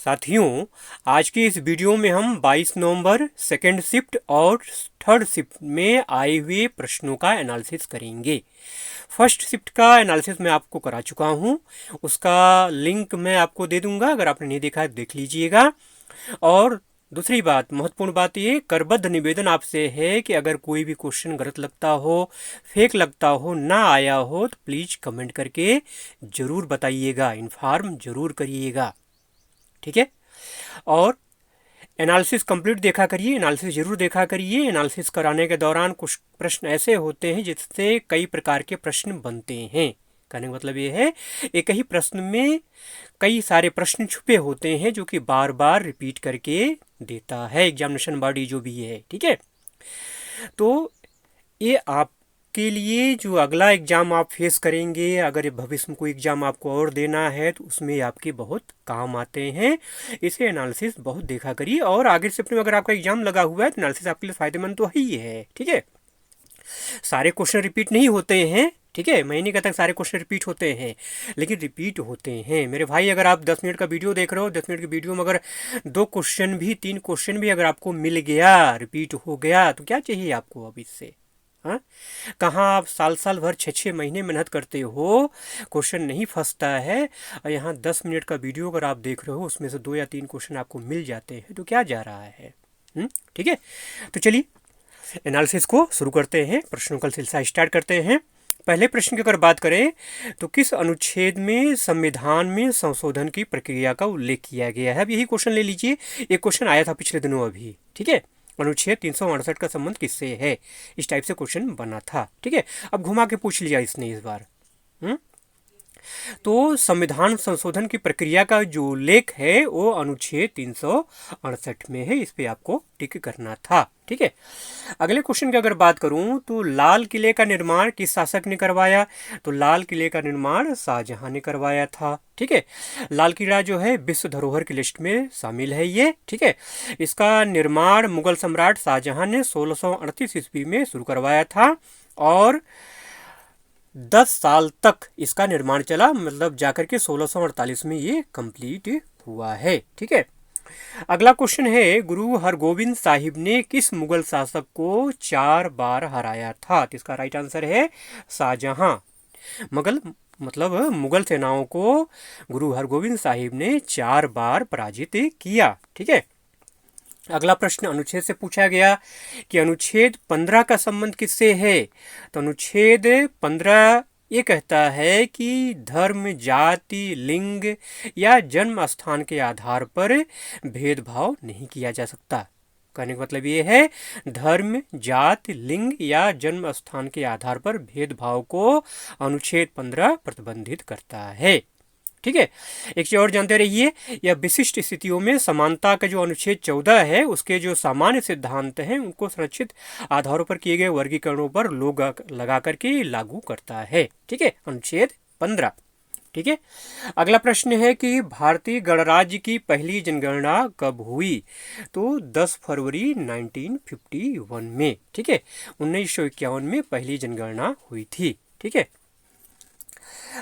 साथियों, आज की इस वीडियो में हम 22 नवंबर सेकेंड शिफ्ट और थर्ड शिफ्ट में आए हुए प्रश्नों का एनालिसिस करेंगे। फर्स्ट शिफ्ट का एनालिसिस मैं आपको करा चुका हूं, उसका लिंक मैं आपको दे दूंगा, अगर आपने नहीं देखा है तो देख लीजिएगा। और दूसरी बात, महत्वपूर्ण बात, ये करबद्ध निवेदन आपसे है कि अगर कोई भी क्वेश्चन गलत लगता हो, फेक लगता हो, ना आया हो तो प्लीज़ कमेंट करके ज़रूर बताइएगा, इन्फॉर्म ज़रूर करिएगा, ठीक है। और एनालिसिस कंप्लीट देखा करिए, एनालिसिस जरूर देखा करिए। एनालिसिस कराने के दौरान कुछ प्रश्न ऐसे होते हैं जिससे कई प्रकार के प्रश्न बनते हैं। कहने का मतलब ये है, एक ही प्रश्न में कई सारे प्रश्न छुपे होते हैं जो कि बार बार रिपीट करके देता है एग्जामिनेशन बॉडी जो भी है, ठीक है। तो ये आपके लिए जो अगला एग्ज़ाम आप फेस करेंगे, अगर भविष्य में कोई एग्ज़ाम आपको और देना है तो उसमें आपके बहुत काम आते हैं। इसे एनालिसिस बहुत देखा करिए। और आगे से अपने अगर आपका एग्ज़ाम लगा हुआ है तो एनालिसिस आपके लिए फ़ायदेमंद तो ही है, ठीक है। सारे क्वेश्चन रिपीट नहीं होते हैं, ठीक है। मैं नहीं कहता सारे क्वेश्चन रिपीट होते हैं, लेकिन रिपीट होते हैं मेरे भाई। अगर आप 10 मिनट का वीडियो देख रहे हो, 10 मिनट की वीडियो में अगर 2 क्वेश्चन भी, 3 क्वेश्चन भी अगर आपको मिल गया, रिपीट हो गया, तो क्या चाहिए आपको अब इससे? हाँ, कहाँ आप साल साल भर 6-6 महीने मेहनत करते हो, क्वेश्चन नहीं फंसता है, और यहाँ 10 मिनट का वीडियो अगर आप देख रहे हो उसमें से 2 या 3 क्वेश्चन आपको मिल जाते हैं, तो क्या जा रहा है? ठीक है। तो चलिए एनालिसिस को शुरू करते हैं, प्रश्नों का सिलसिला स्टार्ट करते हैं। पहले प्रश्न की अगर बात करें तो किस अनुच्छेद में संविधान में संशोधन की प्रक्रिया का उल्लेख किया गया है? अब यही क्वेश्चन ले लीजिए, एक क्वेश्चन आया था पिछले दिनों अभी, ठीक है। अनुच्छेद 368 का संबंध किससे है? इस टाइप से क्वेश्चन बना था, ठीक है। अब घुमा के पूछ लिया इसने इस बार। तो संविधान संशोधन की प्रक्रिया का जो उल्लेख है वो अनुच्छेद 368 में है, इस पे आपको टिक करना था, ठीक है। अगले क्वेश्चन की अगर बात करूं तो लाल किले का निर्माण किस शासक ने करवाया? तो लाल किले का निर्माण शाहजहां ने करवाया था, ठीक है। लाल किला जो है विश्व धरोहर की लिस्ट में शामिल है ये, ठीक है। इसका निर्माण मुगल सम्राट शाहजहां ने 1638 ईस्वी में शुरू करवाया था और 10 साल तक इसका निर्माण चला, मतलब जाकर के 1648 में ये कंप्लीट हुआ है, ठीक है। अगला क्वेश्चन है, गुरु हरगोविंद साहिब ने किस मुगल शासक को 4 बार हराया था? तो इसका राइट आंसर है शाहजहां। मुगल सेनाओं को गुरु हरगोविंद साहिब ने 4 बार पराजित किया, ठीक है। अगला प्रश्न अनुच्छेद से पूछा गया कि अनुच्छेद 15 का संबंध किससे है? तो अनुच्छेद 15 ये कहता है कि धर्म, जाति, लिंग या जन्म स्थान के आधार पर भेदभाव नहीं किया जा सकता। कहने का मतलब ये है, धर्म, जाति, लिंग या जन्म स्थान के आधार पर भेदभाव को अनुच्छेद 15 प्रतिबंधित करता है, ठीक है। एक चीज और जानते रहिए, यह विशिष्ट स्थितियों में समानता का जो अनुच्छेद 14 है उसके जो सामान्य सिद्धांत हैं उनको संरक्षित आधारों पर किए गए वर्गीकरणों पर लोग लगा करके लागू करता है, ठीक है, अनुच्छेद 15, ठीक है। अगला प्रश्न है कि भारतीय गणराज्य की पहली जनगणना कब हुई? तो 10 फरवरी 1951 में, ठीक है। 1951 में पहली जनगणना हुई थी, ठीक है।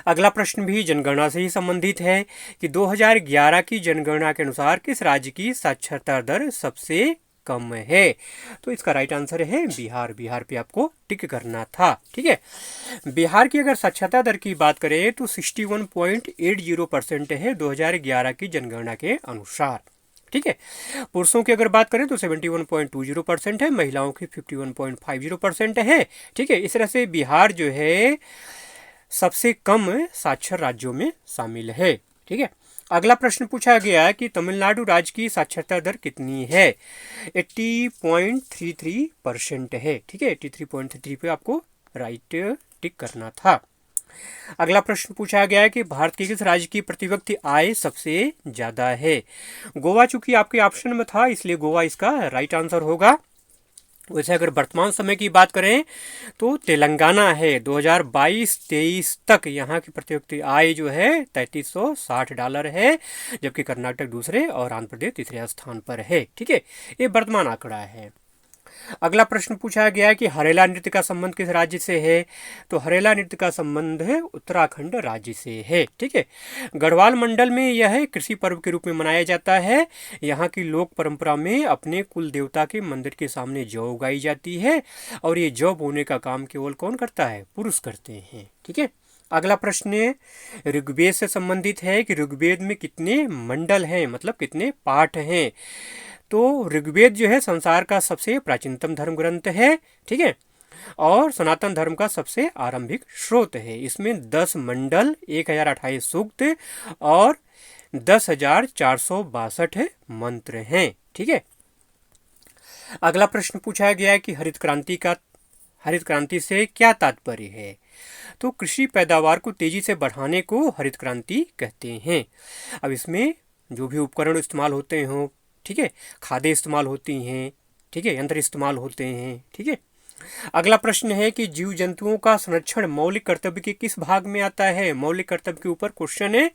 अगला प्रश्न भी जनगणना से ही संबंधित है कि 2011 की जनगणना के अनुसार किस राज्य की साक्षरता दर सबसे कम है? तो इसका राइट आंसर है बिहार। बिहार पे आपको टिक करना था, ठीक है। बिहार की अगर साक्षरता दर की बात करें तो 61.80% है 2011 की जनगणना के अनुसार, ठीक है। पुरुषों की अगर बात करें तो 71.20% है, महिलाओं की 51.50% है, ठीक है। इस तरह से बिहार जो है सबसे कम साक्षर राज्यों में शामिल है, ठीक है। अगला प्रश्न पूछा गया कि तमिलनाडु राज्य की साक्षरता दर कितनी है? 80.33% है, ठीक है। 83.33 पे आपको राइट टिक करना था। अगला प्रश्न पूछा गया कि भारत के किस राज्य की प्रति व्यक्ति आय सबसे ज्यादा है? गोवा चूंकि आपके ऑप्शन में था इसलिए गोवा इसका राइट आंसर होगा। वैसे अगर वर्तमान समय की बात करें तो तेलंगाना है। 2022-23 तक यहाँ की प्रति व्यक्ति आय जो है $3360 है, जबकि कर्नाटक दूसरे और आंध्र प्रदेश तीसरे स्थान पर है, ठीक है। ये वर्तमान आंकड़ा है। अगला प्रश्न पूछा गया है कि हरेला नृत्य का संबंध किस राज्य से है। तो हरेला नृत्य का संबंध है उत्तराखंड राज्य से है। ठीक है। गढ़वाल मंडल में यह कृषि पर्व के रूप में मनाया जाता है। यहाँ की लोक परंपरा में अपने कुल देवता के मंदिर के सामने जौ उगाई जाती है और ये जौ बोने का काम केवल कौन करता है, पुरुष करते हैं। ठीक है। अगला प्रश्न ऋग्वेद से संबंधित है कि ऋग्वेद में कितने मंडल हैं, मतलब कितने पाठ हैं। तो ऋग्वेद जो है संसार का सबसे प्राचीनतम धर्म ग्रंथ है। ठीक है। और सनातन धर्म का सबसे आरंभिक स्रोत है। इसमें 10 मंडल, 1028 सूक्त और 10,462 मंत्र हैं। ठीक है। अगला प्रश्न पूछा गया है कि हरित क्रांति से क्या तात्पर्य है। तो कृषि पैदावार को तेजी से बढ़ाने को हरित क्रांति कहते हैं। अब इसमें जो भी उपकरण इस्तेमाल होते हों, ठीक है, खादें इस्तेमाल होती हैं, ठीक है, यंत्र इस्तेमाल होते हैं। ठीक है। अगला प्रश्न है कि जीव जंतुओं का संरक्षण मौलिक कर्तव्य के किस भाग में आता है। मौलिक कर्तव्य के ऊपर क्वेश्चन है,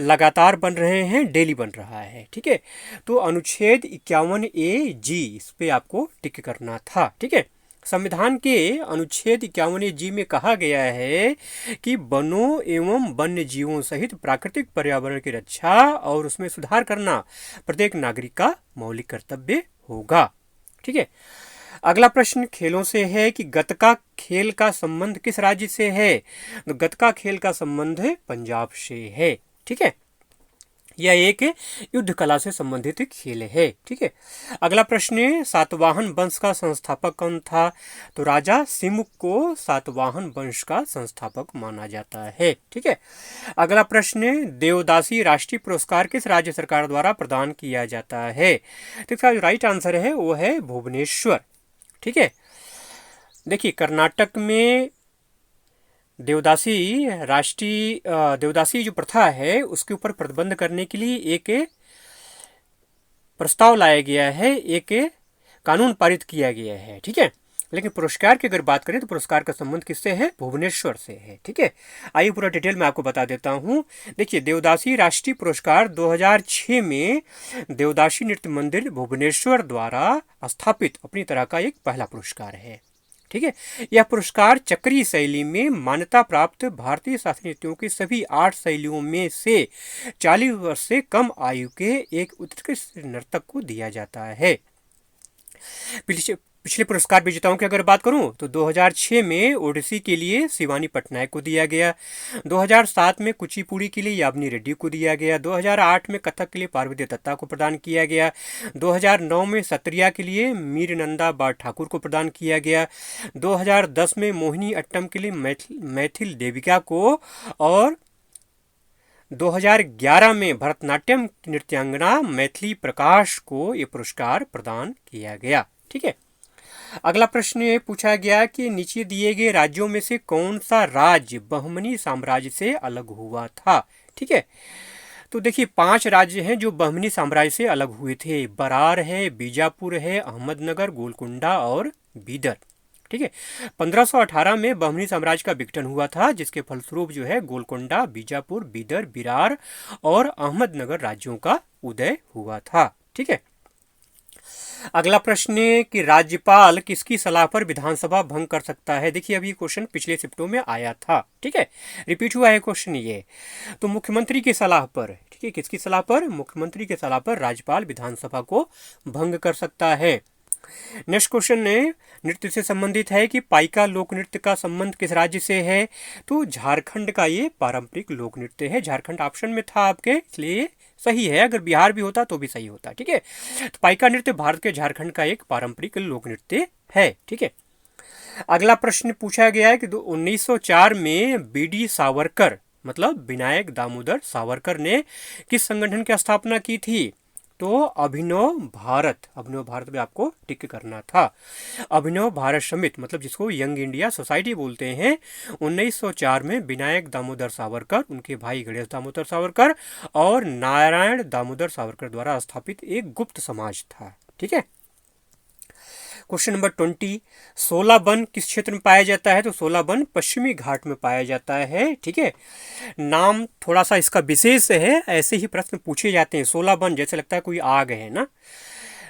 लगातार बन रहे हैं, डेली बन रहा है। ठीक है। तो अनुच्छेद 51A(G) इस पे आपको टिक करना था। ठीक है। संविधान के अनुच्छेद 51G में कहा गया है कि वनों एवं वन्य जीवों सहित प्राकृतिक पर्यावरण की रक्षा और उसमें सुधार करना प्रत्येक नागरिक का मौलिक कर्तव्य होगा। ठीक है। अगला प्रश्न खेलों से है कि गतका खेल का संबंध किस राज्य से है। तो गतका खेल का संबंध पंजाब से है। ठीक है। यह एक युद्ध कला से संबंधित खेल है। ठीक है। अगला प्रश्न सातवाहन वंश का संस्थापक कौन था। तो राजा सिमुक को सातवाहन वंश का संस्थापक माना जाता है। ठीक है। अगला प्रश्न देवदासी राष्ट्रीय पुरस्कार किस राज्य सरकार द्वारा प्रदान किया जाता है। तो इसका जो राइट आंसर है वो है भुवनेश्वर। ठीक है। देखिए कर्नाटक में देवदासी जो प्रथा है उसके ऊपर प्रतिबंध करने के लिए एक प्रस्ताव लाया गया है, एक कानून पारित किया गया है। ठीक है। लेकिन पुरस्कार की अगर बात करें तो पुरस्कार का संबंध किससे है, भुवनेश्वर से है। ठीक है। आइए पूरा डिटेल में आपको बता देता हूं। देखिए देवदासी राष्ट्रीय पुरस्कार 2006 में देवदासी नृत्य मंदिर भुवनेश्वर द्वारा स्थापित अपनी तरह का एक पहला पुरस्कार है। ठीक है। यह पुरस्कार चक्रीय शैली में मान्यता प्राप्त भारतीय शास्त्रीय नृत्यों की सभी 8 शैलियों में से 40 वर्ष से कम आयु के एक उत्कृष्ट नर्तक को दिया जाता है। पिछले पुरस्कार विजेताओं की अगर बात करूं तो 2006 में ओडिसी के लिए शिवानी पटनायक को दिया गया, 2007 में कुचिपुड़ी के लिए यामिनी रेड्डी को दिया गया, 2008 में कथक के लिए पार्वती दत्ता को प्रदान किया गया, 2009 में सत्रिया के लिए मीरनंदा बार ठाकुर को प्रदान किया गया, 2010 में मोहिनी अट्टम के लिए मैथिल देविका को और 2011 में भरतनाट्यम नृत्यांगना मैथिली प्रकाश को ये पुरस्कार प्रदान किया गया। ठीक है। अगला प्रश्न ये पूछा गया कि नीचे दिए गए राज्यों में से कौन सा राज्य बहमनी साम्राज्य से अलग हुआ था। ठीक है। तो देखिए 5 राज्य हैं जो बहमनी साम्राज्य से अलग हुए थे। बरार है, बीजापुर है, अहमदनगर, गोलकुंडा और बीदर। ठीक है। 1518 में बहमनी साम्राज्य का विघटन हुआ था, जिसके फलस्वरूप जो है गोलकुंडा, बीजापुर, बीदर, बिरार और अहमदनगर राज्यों का उदय हुआ था। ठीक है। अगला प्रश्न कि राज्यपाल किसकी सलाह पर विधानसभा भंग कर सकता है। देखिए अभी क्वेश्चन पिछले शिफ्टों में आया था। ठीक है। रिपीट हुआ है क्वेश्चन ये। तो मुख्यमंत्री की सलाह पर, ठीक है, किसकी सलाह पर, मुख्यमंत्री की सलाह पर राज्यपाल विधानसभा को भंग कर सकता है। नेक्स्ट क्वेश्चन नृत्य से संबंधित है कि पाइका लोक नृत्य का संबंध किस राज्य से है। तो झारखंड का ये पारंपरिक लोक नृत्य है। झारखंड ऑप्शन में था आपके, इसलिए सही है। अगर बिहार भी होता तो भी सही होता। ठीक है। तो पाइका नृत्य भारत के झारखंड का एक पारंपरिक लोक नृत्य है। ठीक है। अगला प्रश्न पूछा गया है कि 1904 में बीडी सावरकर मतलब विनायक दामोदर सावरकर ने किस संगठन की स्थापना की थी। तो अभिनव भारत में आपको टिक करना था। अभिनव भारत समिति मतलब जिसको यंग इंडिया सोसाइटी बोलते हैं, 1904 में विनायक दामोदर सावरकर, उनके भाई गणेश दामोदर सावरकर और नारायण दामोदर सावरकर द्वारा स्थापित एक गुप्त समाज था। ठीक है। क्वेश्चन नंबर 20 सोला वन किस क्षेत्र में पाया जाता है। तो सोला वन पश्चिमी घाट में पाया जाता है। ठीक है। नाम थोड़ा सा इसका विशेष है, ऐसे ही प्रश्न पूछे जाते हैं। सोला वन जैसे लगता है कोई आग है ना,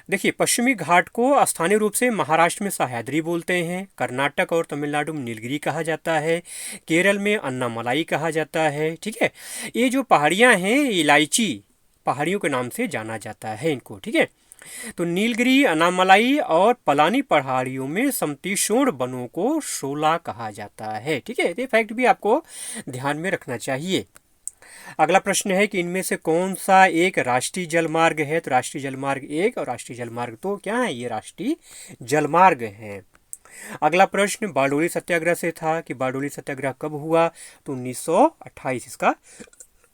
देखिए, पश्चिमी घाट को स्थानीय रूप से महाराष्ट्र में सह्याद्री बोलते हैं, कर्नाटक और तमिलनाडु में नीलगिरी कहा जाता है, केरल में अन्नामलाई कहा जाता है। ठीक है, ये जो पहाड़ियाँ हैं इलायची पहाड़ियों के नाम से जाना जाता है इनको। ठीक है, तो नीलगिरी, अन्नामलाई और पलानी पहाड़ियों में समशीतोष्ण वनों को शोला कहा जाता है। ठीक है, ये फैक्ट भी आपको ध्यान में रखना चाहिए। अगला प्रश्न है कि इनमें से कौन सा एक राष्ट्रीय जलमार्ग है। तो राष्ट्रीय जलमार्ग 1 और राष्ट्रीय जलमार्ग 2 क्या है, ये राष्ट्रीय जलमार्ग हैं। अगला प्रश्न बारडोली सत्याग्रह से था कि बारडोली सत्याग्रह कब हुआ। तो 1928 इसका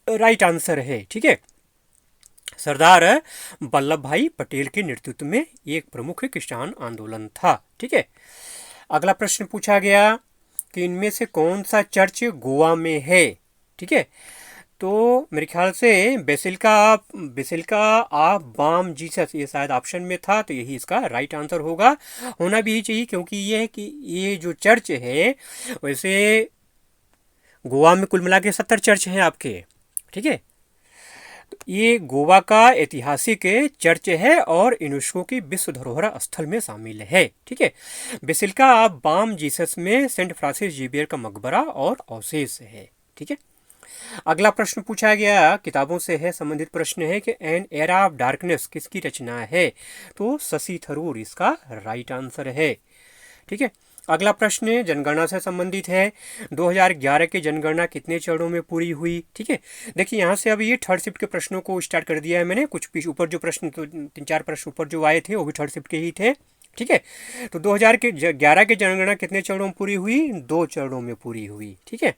राइट आंसर है। ठीक है, सरदार वल्लभ भाई पटेल के नेतृत्व में एक प्रमुख किसान आंदोलन था। ठीक है, अगला प्रश्न पूछा गया कि इनमें से कौन सा चर्च गोवा में है। ठीक है, तो मेरे ख्याल से बेसिलिका ऑफ बॉम जीसस ये शायद ऑप्शन में था, तो यही इसका राइट आंसर होगा। होना भी चाहिए क्योंकि ये है कि ये जो चर्च है वैसे गोवा में कुल मिला के 70 चर्च हैं आपके। ठीक है, तो ये गोवा का ऐतिहासिक चर्च है और यूनेस्को की विश्व धरोहर स्थल में शामिल है। ठीक है, बेसिलिका ऑफ बॉम जीसस में सेंट फ्रांसिस जेवियर का मकबरा और अवशेष है। ठीक है, अगला प्रश्न पूछा गया किताबों से है संबंधित प्रश्न है कि एन एरा ऑफ डार्कनेस किसकी रचना है। तो शशि थरूर इसका राइट आंसर है। ठीक है, अगला प्रश्न जनगणना से संबंधित है। 2011 की जनगणना कितने चरणों में पूरी हुई। ठीक है, देखिए यहाँ से अभी ये थर्ड शिफ्ट के प्रश्नों को स्टार्ट कर दिया है मैंने। कुछ पीछे ऊपर जो प्रश्न तो 3-4 प्रश्न ऊपर जो आए थे वो भी थर्ड शिफ्ट के ही थे। ठीक है, तो 2011 की जनगणना कितने चरणों में पूरी हुई, 2 चरणों में पूरी हुई। ठीक है,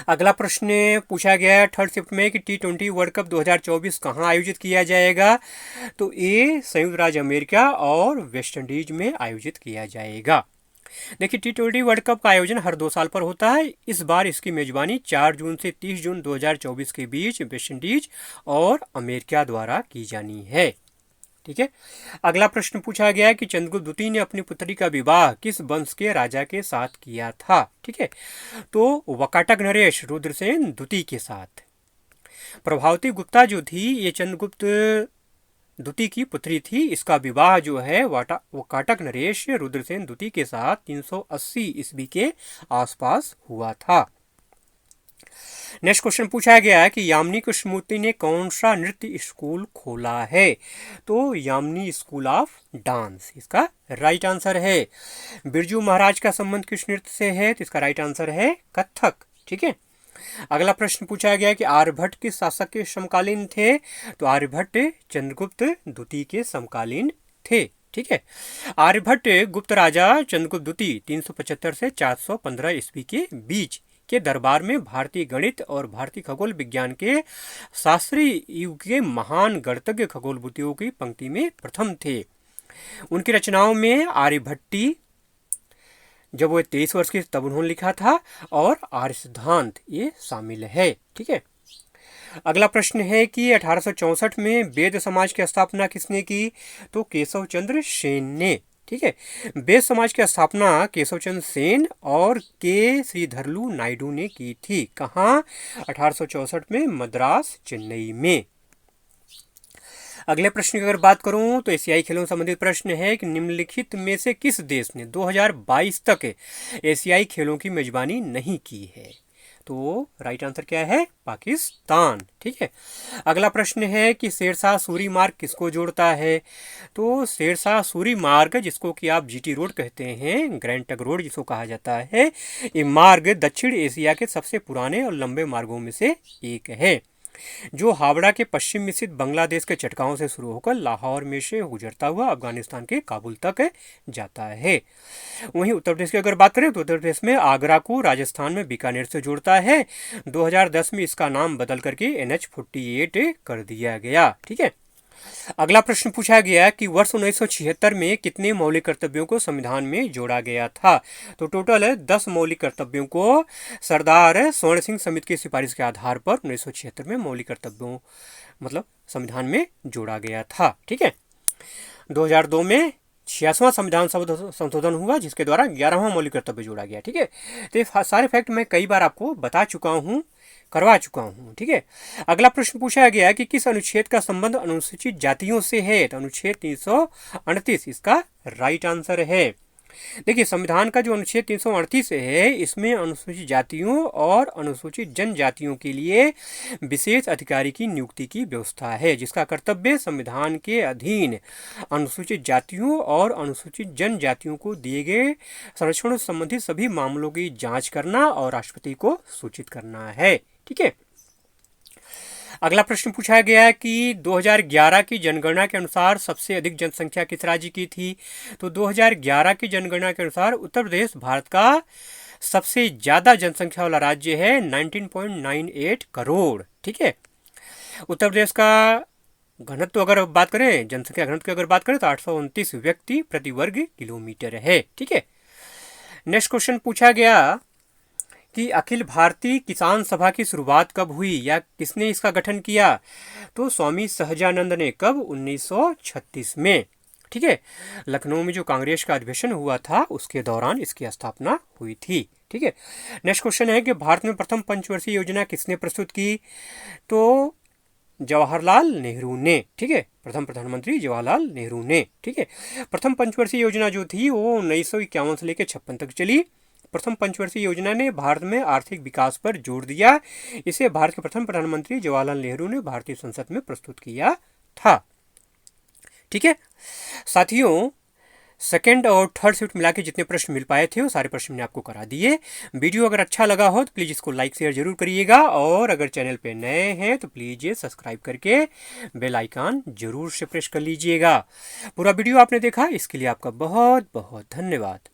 अगला प्रश्न पूछा गया है थर्ड शिफ्ट में कि T20 वर्ल्ड कप 2024 कहाँ आयोजित किया जाएगा। तो ये संयुक्त राज्य अमेरिका और वेस्ट इंडीज में आयोजित किया जाएगा। देखिए, T20 वर्ल्ड कप का आयोजन हर 2 साल पर होता है। इस बार इसकी मेजबानी 4 जून से 30 जून 2024 के बीच वेस्ट इंडीज और अमेरिका द्वारा की जानी है। ठीक है, अगला प्रश्न पूछा गया कि चंद्रगुप्त द्वितीय ने अपनी पुत्री का विवाह किस वंश के राजा के साथ किया था। ठीक है, तो वकाटक नरेश रुद्रसेन द्वितीय के साथ। प्रभावती गुप्ता जो थी ये चंद्रगुप्त द्वितीय की पुत्री थी। इसका विवाह जो है वकाटक नरेश रुद्रसेन द्वितीय के साथ 380 ईस्वी के आसपास हुआ था। नेक्स्ट क्वेश्चन पूछा गया है कि यामिनी कृष्णमूर्ति ने कौन सा नृत्य स्कूल खोला है। तो यामिनी स्कूल ऑफ डांस इसका राइट आंसर है। बिरजू महाराज का संबंध किस नृत्य से है। तो इसका राइट आंसर है कथक। ठीक है, अगला प्रश्न पूछा गया कि आर्यभट्ट किस शासक के समकालीन थे। तो आर्यभट्ट चंद्रगुप्त द्वितीय के समकालीन थे। ठीक है, आर्यभट्ट गुप्त राजा चंद्रगुप्त द्वितीय 375 से 415 ईस्वी के बीच के दरबार में भारतीय गणित और भारतीय खगोल विज्ञान के शास्त्रीय युग के महान गणितज्ञ खगोलविदों की पंक्ति में प्रथम थे। उनकी रचनाओं में आर्यभट्टी जब वो 23 वर्ष के तब उन्होंने लिखा था और आर्य सिद्धांत ये शामिल है। ठीक है, अगला प्रश्न है कि 1864 में वेद समाज की स्थापना किसने की। तो केशव चंद्र सेन ने। ठीक है, वेद समाज की स्थापना केशव चंद्र सेन और के श्रीधरलू नायडू ने की थी। कहाँ, 1864 में मद्रास चेन्नई में। अगले प्रश्न की अगर बात करूं तो एशियाई खेलों से संबंधित प्रश्न है कि निम्नलिखित में से किस देश ने 2022 तक एशियाई खेलों की मेजबानी नहीं की है। तो राइट आंसर क्या है, पाकिस्तान। ठीक है, अगला प्रश्न है कि शेरशाह सूरी मार्ग किसको जोड़ता है। तो शेरशाह सूरी मार्ग जिसको कि आप जीटी रोड कहते हैं, ग्रैंड ट्रंक रोड जिसको कहा जाता है, ये मार्ग दक्षिण एशिया के सबसे पुराने और लंबे मार्गों में से एक है, जो हावड़ा के पश्चिम में स्थित बांग्लादेश के चटगांव से शुरू होकर लाहौर में से गुजरता हुआ अफगानिस्तान के काबुल तक जाता है। वहीं उत्तर प्रदेश की अगर बात करें तो उत्तर प्रदेश में आगरा को राजस्थान में बीकानेर से जोड़ता है। 2010 में इसका नाम बदल करके NH48 कर दिया गया। ठीक है, अगला प्रश्न पूछा गया कि वर्ष 1976 में कितने मौलिक कर्तव्यों को संविधान में जोड़ा गया था। तो टोटल 10 मौलिक कर्तव्यों को सरदार स्वर्ण सिंह समिति की सिफारिश के आधार पर 1976 में मौलिक कर्तव्यों मतलब संविधान में जोड़ा गया था। ठीक है, 2002 में 86वां संविधान संशोधन हुआ जिसके द्वारा 11वां मौलिक कर्तव्य जोड़ा गया। ठीक है, तो ये सारे फैक्ट मैं कई बार आपको बता चुका हूँ, करवा चुका हूँ। ठीक है, अगला प्रश्न पूछा गया है कि किस अनुच्छेद का संबंध अनुसूचित जातियों से है, तो अनुच्छेद 338 इसका राइट आंसर है। देखिए, संविधान का जो अनुच्छेद 338 है, इसमें अनुसूचित जातियों और अनुसूचित जनजातियों के लिए विशेष अधिकारी की नियुक्ति की व्यवस्था है, जिसका कर्तव्य संविधान के अधीन अनुसूचित जातियों और अनुसूचित जनजातियों को दिए गए संरक्षण संबंधी सभी मामलों की जांच करना और राष्ट्रपति को सूचित करना है। ठीक है, अगला प्रश्न पूछा गया है कि 2011 की जनगणना के अनुसार सबसे अधिक जनसंख्या किस राज्य की थी, तो 2011 की जनगणना के अनुसार उत्तर प्रदेश भारत का सबसे ज़्यादा जनसंख्या वाला राज्य है, 19.98 करोड़। ठीक है, उत्तर प्रदेश का घनत्व अगर बात करें, जनसंख्या घनत्व की अगर बात करें, तो 829 व्यक्ति प्रति वर्ग किलोमीटर है। ठीक है, नेक्स्ट क्वेश्चन पूछा गया कि अखिल भारतीय किसान सभा की शुरुआत कब हुई या किसने इसका गठन किया, तो स्वामी सहजानंद ने। कब? 1936 में। ठीक है, लखनऊ में जो कांग्रेस का अधिवेशन हुआ था उसके दौरान इसकी स्थापना हुई थी। ठीक है, नेक्स्ट क्वेश्चन है कि भारत में प्रथम पंचवर्षीय योजना किसने प्रस्तुत की, तो जवाहरलाल नेहरू ने। ठीक है, प्रथम प्रधानमंत्री जवाहरलाल नेहरू ने। ठीक है, प्रथम पंचवर्षीय योजना जो थी वो 1951 से लेकर 56 तक चली। प्रथम पंचवर्षीय योजना ने भारत में आर्थिक विकास पर जोर दिया। इसे भारत के प्रथम प्रधानमंत्री जवाहरलाल नेहरू ने भारतीय संसद में प्रस्तुत किया था। ठीक है साथियों, सेकंड और थर्ड शिफ्ट मिला के जितने प्रश्न मिल पाए थे वो सारे प्रश्न मैंने आपको करा दिए। वीडियो अगर अच्छा लगा हो तो प्लीज़ इसको लाइक शेयर जरूर करिएगा, और अगर चैनल पे नए हैं तो प्लीज़ ये सब्सक्राइब करके बेल आइकन जरूर से प्रेस कर लीजिएगा। पूरा वीडियो आपने देखा, इसके लिए आपका बहुत बहुत धन्यवाद।